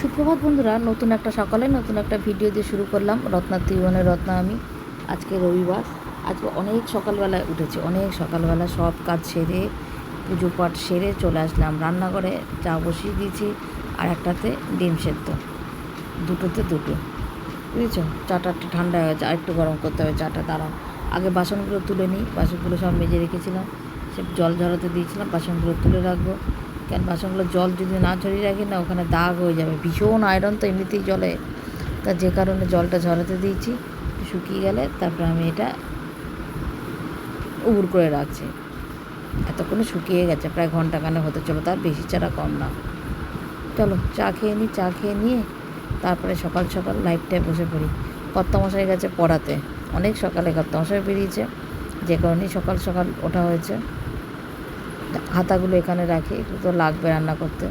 সুপ্রভাত বন্ধুরা, নতুন একটা সকালে নতুন একটা ভিডিও দিয়ে শুরু করলাম। রত্না ত্রিভুবনের রত্না আমি। আজকে রবিবার। আজকে অনেক সকালবেলায় উঠেছি, অনেক সকালবেলা সব কাজ সেরে পুজো পাঠ সেরে চলে আসলাম রান্নাঘরে। চা বসিয়ে দিয়েছি আর একটাতে ডিম সেদ্ধ, দুটোতে দুটো, বুঝেছ। চাটা একটু ঠান্ডা হয়ে গেছে, আর একটু গরম করতে হবে চাটা। দাঁড়াও, আগে বাসনগুলো তুলে নিই। বাসনগুলো সব মেজে রেখেছিলাম, সে জল ঝরাতে দিয়েছিলাম। বাসনগুলো তুলে রাখবো, কেন বাসনগুলো জল যদি না ঝরিয়ে রাখি না, ওখানে দাগ হয়ে যাবে। ভীষণ আয়রন তো এমনিতেই জলে, তা যে কারণে জলটা ঝরাতে দিয়েছি। শুকিয়ে গেলে তারপরে আমি এটা উবুর করে রাখছি। এতক্ষণে শুকিয়ে গেছে, প্রায় ঘন্টাখানে হতে চলো, তার বেশি ছাড়া কম না। চলো চা খেয়ে নিই, চা খেয়ে নিয়ে তারপরে সকাল সকাল লাইভটায় বসে পড়ি। কর্তামশাই গেছে পড়াতে, অনেক সকালে কর্তামশাই বেরিয়েছে, যে কারণেই সকাল সকাল ওঠা হয়েছে। হাতাগুলো এখানে রাখি, একটু তো লাগবে রান্না করতে।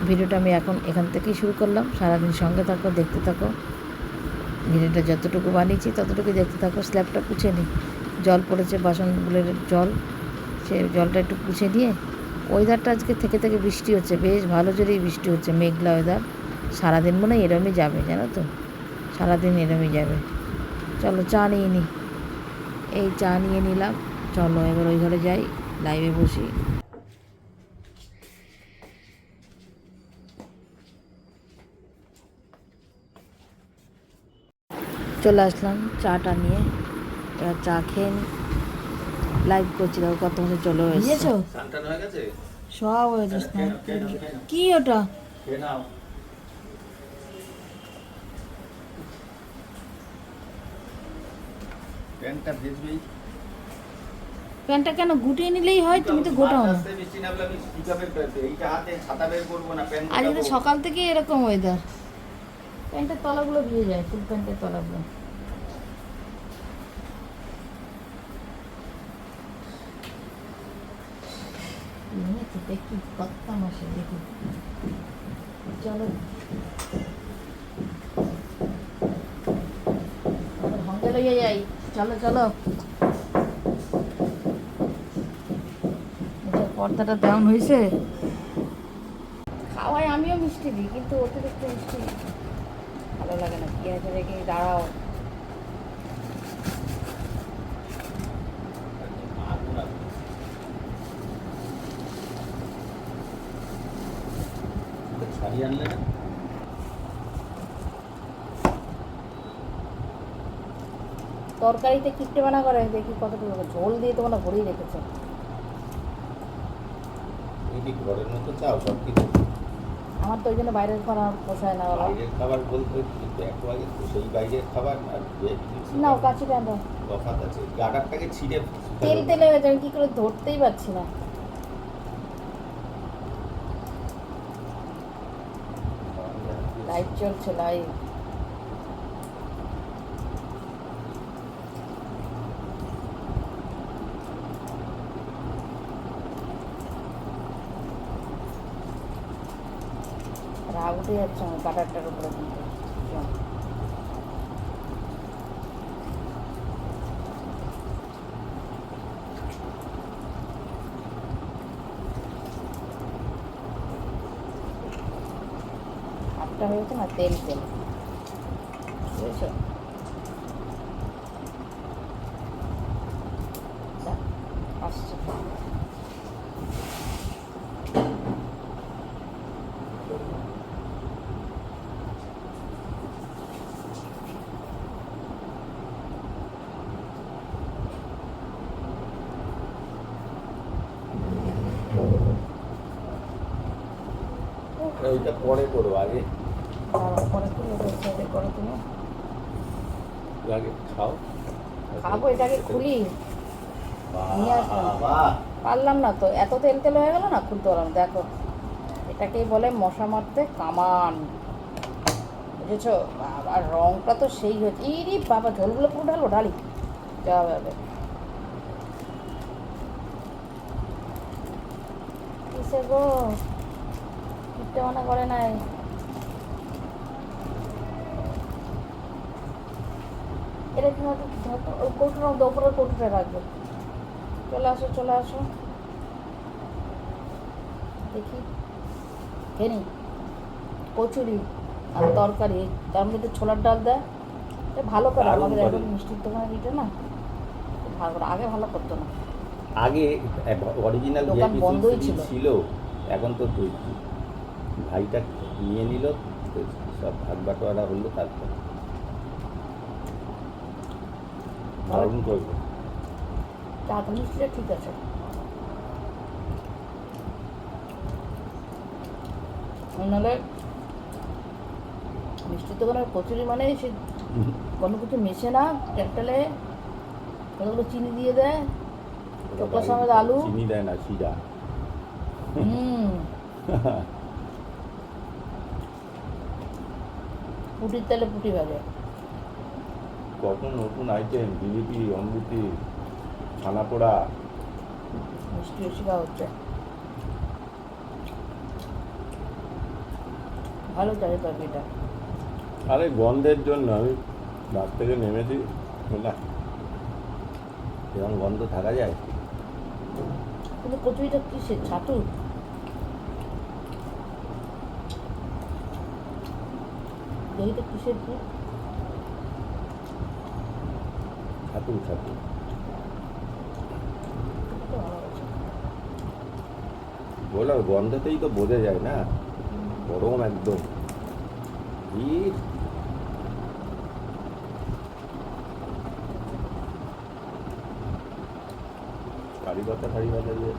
ভিডিওটা আমি এখন এখান থেকেই শুরু করলাম। সারাদিন সঙ্গে থাকো, দেখতে থাকো। ভিডিওটা যতটুকু বানিয়েছি ততটুকু দেখতে থাকো। স্ল্যাবটা পুছে নিই, জল পড়েছে বাসনগুলোর জল, সে জলটা একটু পুছে নিয়ে। ওয়েদারটা আজকে থেকে থেকে বৃষ্টি হচ্ছে, বেশ ভালো জোরেই বৃষ্টি হচ্ছে, মেঘলা ওয়েদার। সারাদিন মনে হয় এরমই যাবে, জানো তো, সারাদিন এরমই যাবে। চলো চা নিয়ে নিই। এই চা নিয়ে নিলাম, চলো এবার ওই ঘরে যাই, লাইভে বসি। চলে আসলাম চাটা নিয়ে, এবার চা খেয়ে নিই। লাইভ করছি, দেখো কত মধ্যে চলে এসেছে। সব হয়েছে। কি ওটা? প্যান্টটা কেন গুটিয়ে নিলেই হয়? তুমি তো গোটাও না। আজকে তো সকাল থেকে এরকম ওয়েদার, প্যান্টের তলাগুলো ভিজে যায়, ফুল প্যান্টের তলাগুলো। দেখি কত মাসে দেখি। চলো ভঙ্গে লইয়া যাই, চলো চলো। পর্দাটা ডাউন হয়েছে। খাওয়াই আমিও মিষ্টি দিই, কিন্তু অতিরিক্ত মিষ্টি ভালো লাগে না। কি আছে দেখি, দাঁড়াও। তরকারিতে কিপটে বানা করে দেখি কতটুকু ঝোল দিয়ে তো মানে ভরেই রেখেছে। ঘরের মতো চাও সব কিছু? আমার তো ওই জন্য বাইরের খাবার পোষায় না। বাইরের খাবার বলতে একটু আগে তো সেই বাইরের খাবার আর না, ও কাছে কেন তফাৎ আছে। গাডারটাকে ছিঁড়ে তেল তেলে হয়ে যাবে, কি করে ধরতেই পারছি না। লাইভ চলছে, লাইভ। রাগ উঠে যাচ্ছে আমার কাটারটার উপরে, কিন্তু হাতটা হয়েছে না তেল তেল, বুঝেছো। আসছে ওইটা পরে করবো, আগে পরে করে করো তুমি। আগে খাও। খাবো, এটাকে খুলি, নিয়ে আসলাম। বাহ, পারলাম না তো, এত তেল তেল হয়ে গেল না, খুলতে পারলাম। দেখো, এটাকেই বলে মশা মারতে কামান, বুঝেছো। আর রংটা তো সেই হচ্ছে। ইরি বাবা, ঝোলগুলো পুরো ঢালো, ঢালি যাবে। কিসে গো, কিনতে মানা করে নাই। এটা কি ওই কৌটোর উপরের কৌটোটা রাখবে। চলে আসো চলে আসো, দেখি খেয়ে নি। কচুরি আর তরকারি, তার মধ্যে একটু ছোলার ডাল দেয়, এ ভালো করে। দারুণ আমাদের করে। এখন মিষ্টির দোকানের এটা না খুব ভালো করে, আগে ভালো করতো না। আগে অরিজিনাল দোকান ভিআইপি বন্ধই ছিল। ছিল, এখন তো ভাইটা নিয়ে নিল, তো সব ভাগ বাটোয়ারা হলো, তারপর দারুণ করবে। চা তো মিষ্টিটা ঠিক আছে। নাহলে মিষ্টির দোকানের কচুরি মানে সে কোনো কিছু মেশে না, টেলটেলে কতগুলো চিনি দিয়ে দেয়, চোখলা সমেত আলু। চিনি দেয় না, শিরা। হুম, পুটির তেলে পুটি ভাজে। কত নতুন আইটেম, জিলিপি, অমৃতি, ছানাপোড়া। মিষ্টি বেশি খাওয়া হচ্ছে, ভালো চালের তরকারিটা। আরে গন্ধের জন্য আমি বাস থেকে নেমেছি, না এরকম গন্ধ থাকা যায়? কিন্তু কচুরিটা কিসের, ছাতু? দইটা কিসের কি? ছাতু ছাতু। এটা ভালো আছে। বললাম গন্ধতেই তো বোঝা যায় না, গরম একদম। ভিড়। কারিগতা ফারিগতা দিয়ে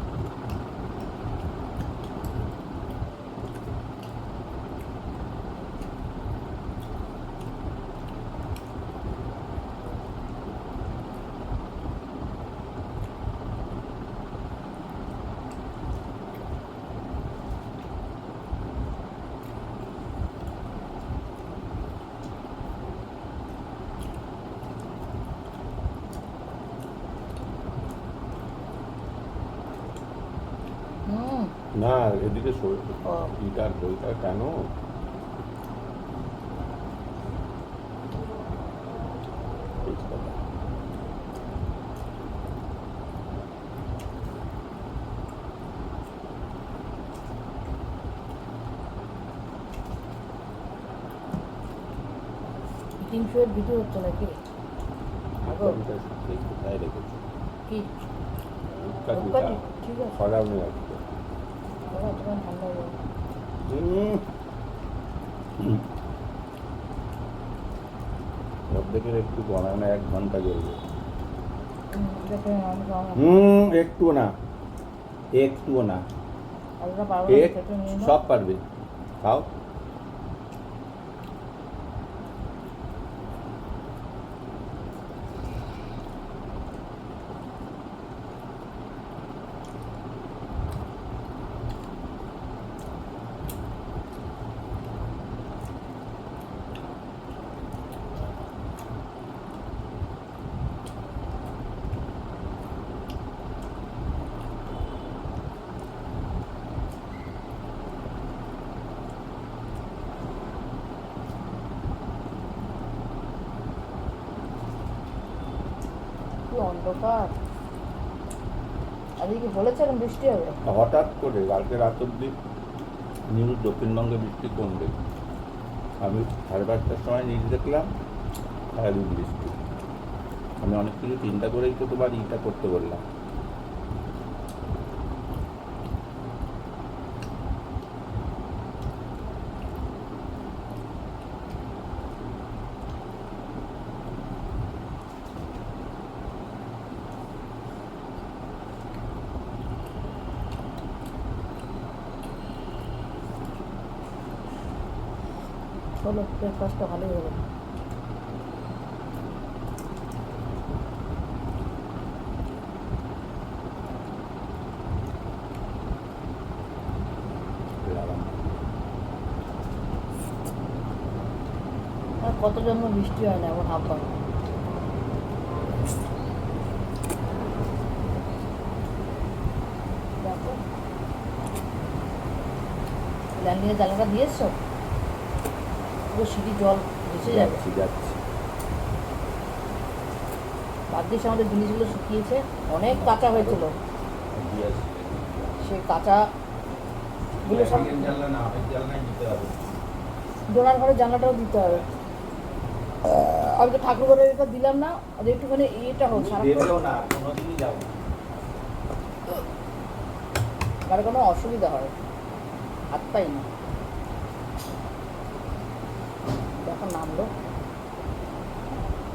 হুম। না, এদিকে ও। ইটার দইটা কেন তেজপাতা। ইটিং শোয়ের ভিডিও হচ্ছে নাকি? আগো তরকারিটা সেই কোথায় রেখেছি? কি ধূপকাঠিটা ধূপকাঠি? ঠিক আছে, সরাওনি আজকে। দাদা তোমার ঠান্ডা হয়ে যাবে। অর্ধেকের একটু বানায় না, 1 ঘন্টা জ্বলবে। দেখে আমি খাওয়া একটুও না, একটুও না। আলুটা পারবো না, এক খেতে নিয়ে নাও। সব পারবে, খাও। কি অন্ধকার, আজকে কি বলেছে এরকম বৃষ্টি হবে? হঠাৎ করে কালকে রাত অব্দি নিউজ দক্ষিণবঙ্গে বৃষ্টি কমবে, আমি 5:30টার সময় নিউজ দেখলাম সারাদিন বৃষ্টি। আমি অনেক কিছু চিন্তা করেই তো তোমার ইটা করতে বললাম। হলো, ব্রেকফাস্টটা ভালোই হলো। আর কত জন্ম বৃষ্টি হয় না, এমন হাব্বা। দেখো ল্যান্ডিংয়ের জানাটা দিয়ে এসছো, পুরো সিঁড়ি জল ভেসে যাবে। যাচ্ছি যাচ্ছি। ভাগ্যিস আমাদের জিনিসগুলো শুকিয়েছে, অনেক কাঁচা হয়েছিল, দিয়ে আসছি। সে কাঁচা গুলো সব জানলা না, আপের জানলায় দিতে হবে। ডোনার ঘরে জানলাটাও দিতে হবে। আমি তো ঠাকুর ঘরের এটা দিলাম না, আর একটুখানি এটা হোক দেবেও না, কোনোদিনই যাবো না। আমার কোনো অসুবিধা হয়, হাত পাই না। এখন নামলো,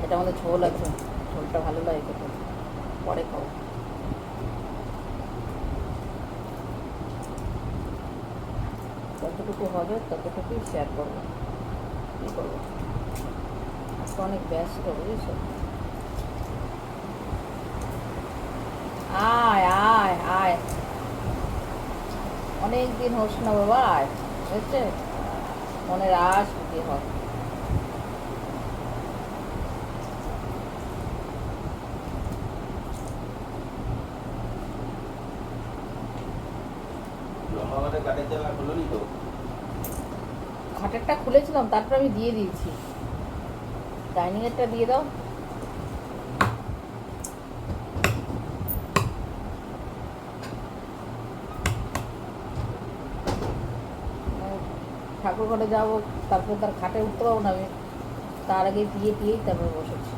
এটা আমাদের ঝোল আছে, ঝোলটা ভালো লাগে খেতে, পরে খাবো। যতটুকু হবে ততটুকুই শেয়ার করবো, কী করবো, আজকে অনেক ব্যস্ত বুঝেছ। আয় আয় আয়, অনেক দিন হোস না বাবা, আয়, বুঝছে, মনের আশ কি হয়। আমাদের কাঠের জায়গা হলো নি তো। খাটেরটা খুলেছিলাম, তারপর আমি দিয়ে দিয়েছি। ডাইনিংয়েরটা দিয়ে দাও। ঠাকুর ঘরে যাবো, তারপর তার খাটে উঠতে পারবো না আমি, তার আগে দিয়েই তারপর বসেছি।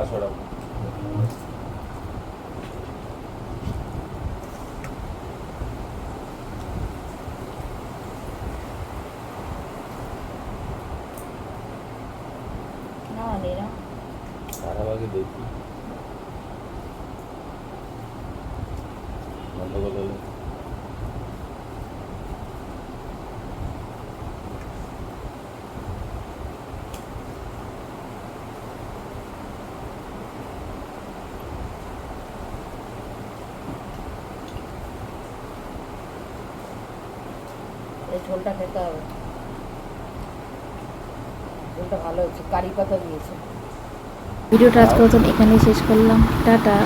আসলে না নেই না, তারাবাগে দেখি গন্ডগোল হলে। এই ঝোলটা খেতে হবে, ঝোলটা ভালো হয়েছে, কারি পাতা দিয়েছে। ভিডিওটা আজকের মতন এখানেই শেষ করলাম, টাটা।